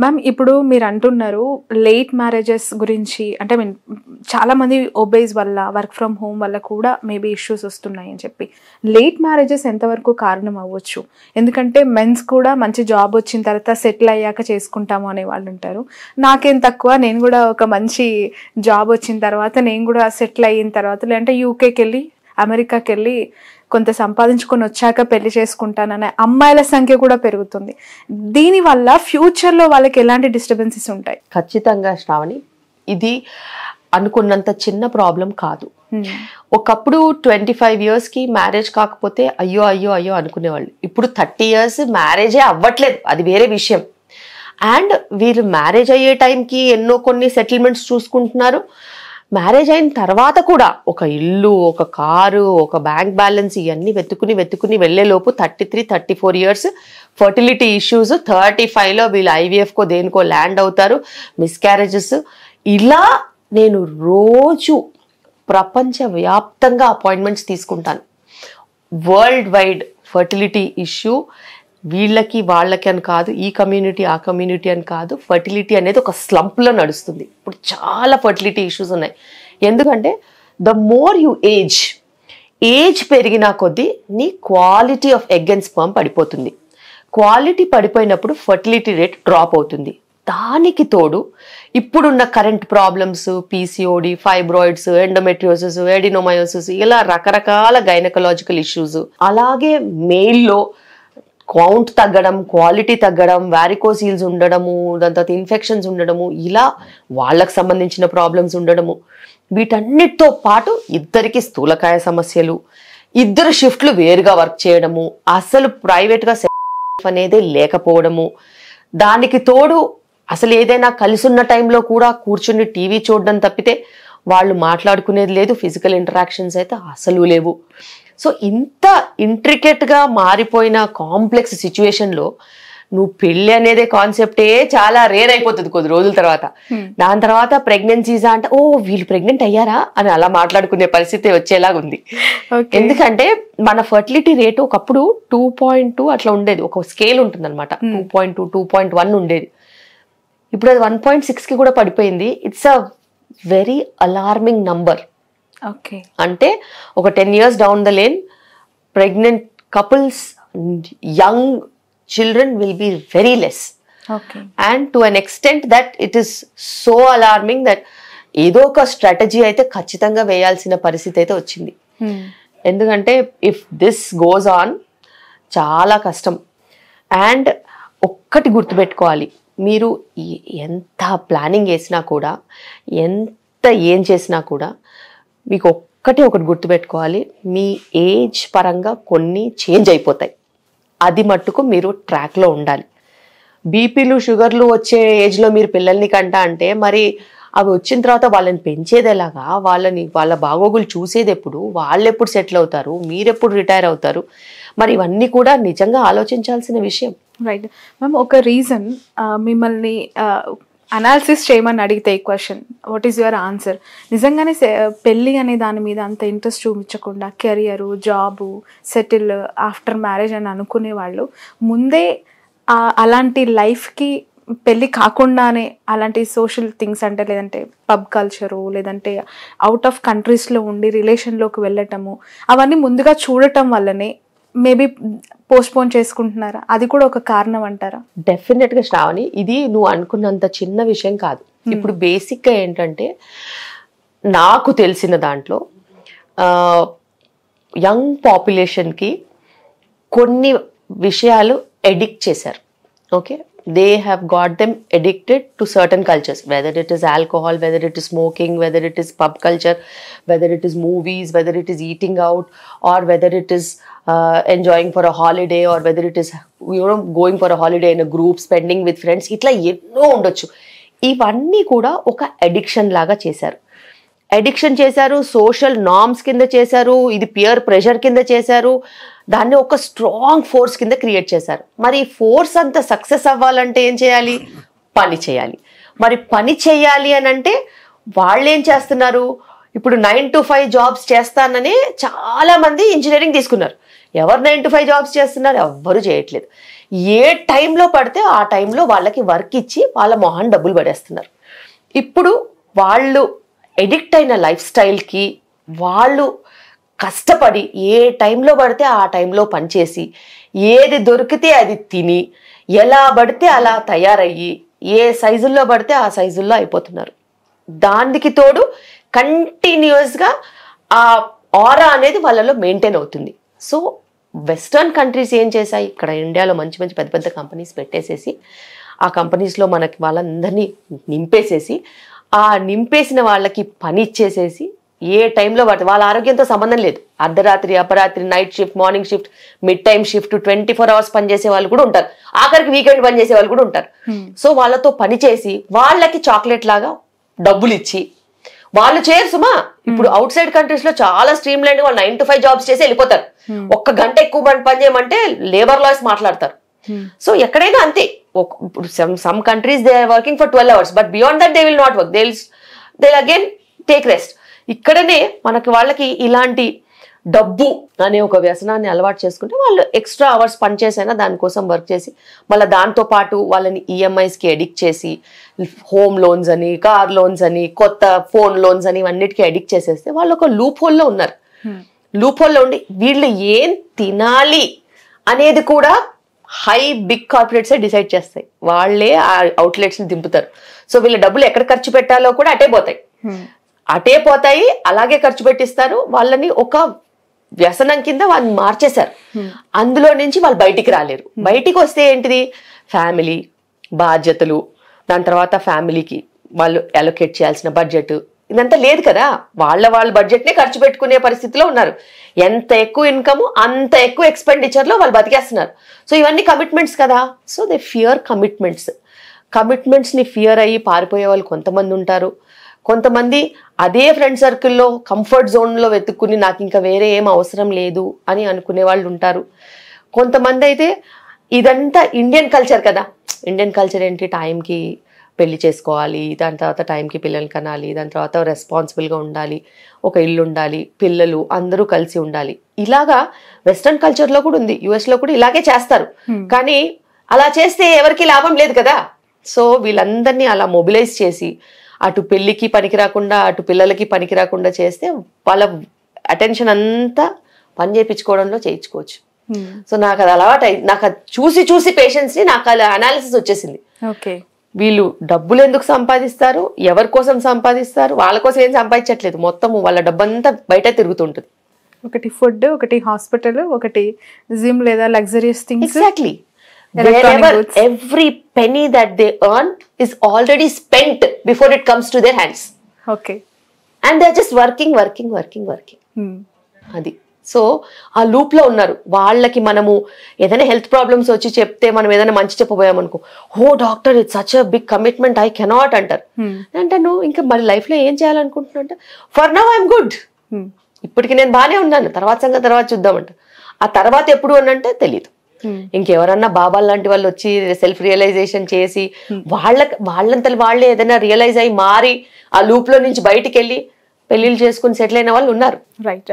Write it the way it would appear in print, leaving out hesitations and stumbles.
Ma'am ఇప్పుడు మీరు అంటున్నారు లేట్ మ్యారేజెస్ గురించి, అంటే మీన్ చాలామంది ఒబేస్ వల్ల, వర్క్ ఫ్రమ్ హోమ్ వల్ల కూడా మేబీ ఇష్యూస్ వస్తున్నాయి అని చెప్పి. లేట్ మ్యారేజెస్ ఎంతవరకు కారణం అవ్వచ్చు? ఎందుకంటే మెన్స్ కూడా మంచి జాబ్ వచ్చిన తర్వాత సెటిల్ అయ్యాక చేసుకుంటాము అనే వాళ్ళు ఉంటారు. నాకేం తక్కువ, నేను కూడా ఒక మంచి జాబ్ వచ్చిన తర్వాత, నేను కూడా సెటిల్ అయిన తర్వాత, లేదంటే యూకేకి వెళ్ళి అమెరికాకి వెళ్ళి కొంత సంపాదించుకొని వచ్చాక పెళ్లి చేసుకుంటాననే అమ్మాయిల సంఖ్య కూడా పెరుగుతుంది. దీనివల్ల ఫ్యూచర్లో వాళ్ళకి ఎలాంటి డిస్టర్బెన్సెస్ ఉంటాయి? ఖచ్చితంగా శ్రావణి, ఇది అనుకున్నంత చిన్న ప్రాబ్లం కాదు. ఒకప్పుడు 25 yearsకి మ్యారేజ్ కాకపోతే అయ్యో అయ్యో అయ్యో అనుకునేవాళ్ళు. ఇప్పుడు 30 years మ్యారేజే అవ్వట్లేదు, అది వేరే విషయం. అండ్ వీళ్ళు మ్యారేజ్ అయ్యే టైంకి ఎన్నో కొన్ని సెటిల్మెంట్స్ చూసుకుంటున్నారు. మ్యారేజ్ అయిన తర్వాత కూడా ఒక ఇల్లు, ఒక కారు, ఒక బ్యాంక్ బ్యాలెన్స్, ఇవన్నీ వెతుకుని వెళ్ళేలోపు 33-34 years ఫర్టిలిటీ ఇష్యూస్, 35లో వీళ్ళు IVFకో దేనికో ల్యాండ్ అవుతారు, మిస్క్యారేజెస్. ఇలా నేను రోజు ప్రపంచవ్యాప్తంగా అపాయింట్మెంట్స్ తీసుకుంటాను. వరల్డ్ వైడ్ ఫర్టిలిటీ ఇష్యూ, వీళ్ళకి వాళ్ళకి అని కాదు, ఈ కమ్యూనిటీ ఆ కమ్యూనిటీ అని కాదు, ఫర్టిలిటీ అనేది ఒక స్లంప్లో నడుస్తుంది. ఇప్పుడు చాలా ఫర్టిలిటీ ఇష్యూస్ ఉన్నాయి. ఎందుకంటే ద మోర్ యూ ఏజ్ పెరిగినా కొద్దీ నీ quality of egg and sperm పడిపోతుంది. క్వాలిటీ పడిపోయినప్పుడు ఫర్టిలిటీ రేట్ డ్రాప్ అవుతుంది. దానికి తోడు ఇప్పుడున్న current problems, PCOD, fibroids, endometriosis, adenomyosis, ఇలా రకరకాల గైనకలాజికల్ ఇష్యూస్, అలాగే మెయిల్లో కౌంట్ తగ్గడం, క్వాలిటీ తగ్గడం, వారికోసీల్స్ ఉండడము, దాని తర్వాత ఇన్ఫెక్షన్స్ ఉండడము, ఇలా వాళ్ళకు సంబంధించిన ప్రాబ్లమ్స్ ఉండడము, వీటన్నిటితో పాటు ఇద్దరికి స్థూలకాయ సమస్యలు, ఇద్దరు షిఫ్ట్లు వేరుగా వర్క్ చేయడము, అసలు ప్రైవేట్గా అనేది లేకపోవడము, దానికి తోడు అసలు ఏదైనా కలిసున్న టైంలో కూడా కూర్చుని టీవీ చూడడం తప్పితే వాళ్ళు మాట్లాడుకునేది లేదు, ఫిజికల్ ఇంటరాక్షన్స్ అయితే అసలు లేవు. సో ఇంత ఇంట్రికేట్గా మారిపోయిన కాంప్లెక్స్ సిచ్యువేషన్లో నువ్వు పెళ్ళి అనేదే కాన్సెప్టే చాలా రేర్ అయిపోతుంది కొద్ది రోజుల తర్వాత. దాని తర్వాత ప్రెగ్నెన్సీసా అంటే ఓ వీళ్ళు ప్రెగ్నెంట్ అయ్యారా అని అలా మాట్లాడుకునే పరిస్థితి వచ్చేలాగా ఉంది. ఎందుకంటే మన ఫర్టిలిటీ రేటు ఒకప్పుడు 2.2 అట్లా ఉండేది, ఒక స్కేల్ ఉంటుంది అనమాట, 2.2, 2.1 ఉండేది. ఇప్పుడు అది 1.6కి కూడా పడిపోయింది. It's a very alarming number. Okay, అంటే ఒక 10 years down the lane pregnant couples, young children will be very less. Okay. And to an extent that it is so alarming that ఏదో ఒక స్ట్రాటజీ అయితే ఖచ్చితంగా వేయాల్సిన పరిస్థితి అయితే వచ్చింది. ఎందుకంటే ఇఫ్ దిస్ గోస్ ఆన్ చాలా కష్టం. అండ్ ఒక్కటి గుర్తుపెట్టుకోవాలి, మీరు ఎంత ప్లానింగ్ చేసినా కూడా, ఎంత ఏం చేసినా కూడా, మీకు ఒకటి గుర్తుపెట్టుకోవాలి, మీ ఏజ్ పరంగా కొన్ని చేంజ్ అయిపోతాయి. అది మట్టుకు మీరు ట్రాక్లో ఉండాలి. బీపీలు, షుగర్లు వచ్చే ఏజ్లో మీరు పిల్లల్ని కంటా అంటే మరి అవి వచ్చిన తర్వాత వాళ్ళని పెంచేది ఎలాగా, వాళ్ళ బాగోగులు చూసేది ఎప్పుడు, వాళ్ళు ఎప్పుడు సెటిల్ అవుతారు, మీరెప్పుడు రిటైర్ అవుతారు, మరి ఇవన్నీ కూడా నిజంగా ఆలోచించాల్సిన విషయం. రైట్ మ్యామ్, ఒక రీజన్ మిమ్మల్ని అనాలిసిస్ చేయమని అడిగితే ఈ question, what is your answer? నిజంగానే పెళ్ళి అనే దాని మీద అంత ఇంట్రెస్ట్ చూపించకుండా career, job, settle after marriage అని అనుకునే వాళ్ళు ముందే అలాంటి లైఫ్కి పెళ్ళి కాకుండానే అలాంటి సోషల్ థింగ్స్ అంటే, లేదంటే పబ్ కల్చరు, లేదంటే అవుట్ ఆఫ్ కంట్రీస్లో ఉండి రిలేషన్లోకి వెళ్ళటము, అవన్నీ ముందుగా చూడటం వల్లనే మేబీ పోస్ట్పోన్ చేసుకుంటున్నారా? అది కూడా ఒక కారణం అంటారా? డెఫినెట్గా శ్రావణి, ఇది నువ్వు అనుకున్నంత చిన్న విషయం కాదు. ఇప్పుడు బేసిక్గా ఏంటంటే నాకు తెలిసిన దాంట్లో యంగ్ పాపులేషన్కి కొన్ని విషయాలు ఎడిక్ట్ చేశారు. Okay, they have got them addicted to certain cultures, whether it is alcohol, whether it is smoking, whether it is pub culture, whether it is movies, whether it is eating out, or whether it is enjoying for a holiday, or whether it is going for a holiday in a group, spending with friends. ఇట్లా ఎన్నో ఉండొచ్చు. ఇవన్నీ కూడా ఒక addiction లాగా చేశారు. Social norms కింద చేశారు, ఇది పియర్ ప్రెషర్ కింద చేశారు, దాన్ని ఒక స్ట్రాంగ్ ఫోర్స్ కింద క్రియేట్ చేశారు. మరి ఫోర్స్ అంతా సక్సెస్ అవ్వాలంటే ఏం చేయాలి? పని చేయాలి. మరి పని చేయాలి అని అంటే వాళ్ళు ఏం చేస్తున్నారు? ఇప్పుడు 9 to 5 జాబ్స్ చేస్తానని చాలా మంది ఇంజనీరింగ్ తీసుకున్నారు. ఎవరు 9 to 5 జాబ్స్ చేస్తున్నారు? ఎవ్వరు చేయట్లేదు. ఏ టైంలో పడితే ఆ టైంలో వాళ్ళకి వర్క్ ఇచ్చి వాళ్ళ మొహాన్ని డబ్బులు పడేస్తున్నారు. ఇప్పుడు వాళ్ళు ఎడిక్ట్ అయిన లైఫ్ స్టైల్కి వాళ్ళు కష్టపడి ఏ టైంలో పడితే ఆ టైంలో పనిచేసి ఏది దొరికితే అది తిని ఎలా పడితే అలా తయారయ్యి ఏ సైజుల్లో పడితే ఆ సైజుల్లో అయిపోతున్నారు. దానికి తోడు కంటిన్యూస్గా ఆ ఆరా అనేది వాళ్ళలో మెయింటైన్ అవుతుంది. సో వెస్టర్న్ కంట్రీస్ ఏం చేశాయి, ఇక్కడ ఇండియాలో మంచి మంచి పెద్ద పెద్ద కంపెనీస్ పెట్టేసేసి ఆ కంపెనీస్లో మనకి వాళ్ళందరినీ నింపేసేసి ఆ నింపేసిన వాళ్ళకి పని ఇచ్చేసేసి ఏ టైంలో వాళ్ళ ఆరోగ్యంతో సంబంధం లేదు. అర్ధరాత్రి, అపరాత్రి, night shift, morning shift, mid time shift, 24 hours పనిచేసే వాళ్ళు కూడా ఉంటారు. ఆఖరికి వీకెండ్ పనిచేసే వాళ్ళు కూడా ఉంటారు. సో వాళ్ళతో పని చేసి వాళ్ళకి చాక్లెట్ లాగా డబ్బులు ఇచ్చి వాళ్ళు చేయరు సుమా. ఇప్పుడు అవుట్ సైడ్ కంట్రీస్ లో చాలా స్ట్రీమ్ లైన్ వాళ్ళు 9 to 5 జాబ్స్ చేసి వెళ్ళిపోతారు. ఒక్క గంట ఎక్కువ పని చేయమంటే లేబర్ లాస్ మాట్లాడతారు. సో ఎక్కడైనా అంతే. ఇప్పుడు some countries they are working for 12 hours, but beyond that they will not work, they will again take rest. ఇక్కడనే మనకి వాళ్ళకి ఇలాంటి డబ్బు అనే ఒక వ్యసనాన్ని అలవాటు చేసుకుంటే వాళ్ళు ఎక్స్ట్రా అవర్స్ పనిచేసైనా దానికోసం వర్క్ చేసి మళ్ళీ దాంతో పాటు వాళ్ళని ఈఎంఐస్కి ఎడిక్ట్ చేసి హోమ్ లోన్స్ అని, కార్ లోన్స్ అని, కొత్త ఫోన్ లోన్స్ అని అన్నిటికీ ఎడిక్ట్ చేసేస్తే వాళ్ళు ఒక లూప్ హోల్లో ఉన్నారు. లూప్ హోల్లో ఉండి వీళ్ళు ఏం తినాలి అనేది కూడా బిగ్ కార్పొరేట్స్ డిసైడ్ చేస్తాయి. వాళ్ళే ఆ అవుట్లెట్స్ ని దింపుతారు. సో వీళ్ళ డబ్బులు ఎక్కడ ఖర్చు పెట్టాలో కూడా అటే పోతాయి, అలాగే ఖర్చు పెట్టిస్తారు. వాళ్ళని ఒక వ్యసనం కింద వాళ్ళని మార్చేశారు. అందులో నుంచి వాళ్ళు బయటికి రాలేరు. బయటికి వస్తే ఏంటిది, ఫ్యామిలీ బాధ్యతలు, దాని తర్వాత ఫ్యామిలీకి వాళ్ళు అలొకేట్ చేయాల్సిన బడ్జెట్ ఇదంతా లేదు కదా. వాళ్ళ బడ్జెట్నే ఖర్చు పెట్టుకునే పరిస్థితిలో ఉన్నారు. ఎంత ఎక్కువ ఇన్కమ్ అంత ఎక్కువ ఎక్స్పెండిచర్లో వాళ్ళు బతికేస్తున్నారు. సో ఇవన్నీ కమిట్మెంట్స్ కదా. సో దే ఫియర్ కమిట్మెంట్స్ని ఫియర్ అయ్యి పారిపోయే వాళ్ళు కొంతమంది ఉంటారు. కొంతమంది అదే ఫ్రెండ్ సర్కిల్లో కంఫర్ట్ జోన్లో వెతుక్కుని నాకు ఇంకా వేరే ఏం అవసరం లేదు అని అనుకునే వాళ్ళు ఉంటారు. కొంతమంది అయితే ఇదంతా ఇండియన్ కల్చర్ కదా. ఇండియన్ కల్చర్ ఏంటి, టైంకి పెళ్లి చేసుకోవాలి, దాని తర్వాత టైంకి పిల్లలు కనాలి, దాని తర్వాత రెస్పాన్సిబుల్గా ఉండాలి, ఒక ఇల్లు ఉండాలి, పిల్లలు అందరూ కలిసి ఉండాలి. ఇలాగా వెస్ట్రన్ కల్చర్లో కూడా ఉంది, యుఎస్లో కూడా ఇలాగే చేస్తారు. కానీ అలా చేస్తే ఎవరికి లాభం లేదు కదా. సో వీళ్ళందరినీ అలా మొబిలైజ్ చేసి అటు పెళ్ళికి పనికి రాకుండా అటు పిల్లలకి పనికి రాకుండా చేస్తే వాళ్ళ అటెన్షన్ అంతా పని చేయించుకోవడంలో చేయించుకోవచ్చు. సో నాకు అది అలవాటు, నాకు అది చూసి పేషెంట్స్ని నాకు అలా అనాలిసిస్ వచ్చేసింది. వీళ్ళు డబ్బులు ఎందుకు సంపాదిస్తారు, ఎవరి కోసం సంపాదిస్తారు, వాళ్ళ కోసం ఏం సంపాదించట్లేదు, మొత్తం వాళ్ళ డబ్బంతా బయట తిరుగుతుంటుంది. ఒకటి ఫుడ్, ఒకటి హాస్పిటల్, ఒకటి జిమ్ లేదా luxuries things. Exactly. Wherever every penny that they earn is already spent before it comes to their hands. Okay. And they're just working. అది. సో ఆ లూప్ లో ఉన్నారు. వాళ్ళకి మనము ఏదైనా హెల్త్ ప్రాబ్లమ్స్ వచ్చి చెప్తే మనం ఏదైనా మంచి చెప్పబోయామనుకో, ఓ doctor it's such a big commitment, I cannot అంటారు. అంటే నువ్వు ఇంకా మరి లైఫ్ లో ఏం చేయాలనుకుంటున్నావు అంటే, ఫర్ నౌ ఐఎమ్ గుడ్, ఇప్పటికి నేను బాగానే ఉన్నాను, తర్వాత సంగతి తర్వాత చూద్దామంట. ఆ తర్వాత ఎప్పుడు అనంటే తెలీదు. ఇంకెవరన్నా బాబాల్ లాంటి వాళ్ళు వచ్చి సెల్ఫ్ రియలైజేషన్ చేసి వాళ్ళంతలో వాళ్ళే ఏదైనా రియలైజ్ అయ్యి మారి ఆ లూప్ లో నుంచి బయటికి వెళ్ళి పెళ్లిళ్ళు చేసుకుని సెటిల్ అయిన వాళ్ళు ఉన్నారు. రైట్.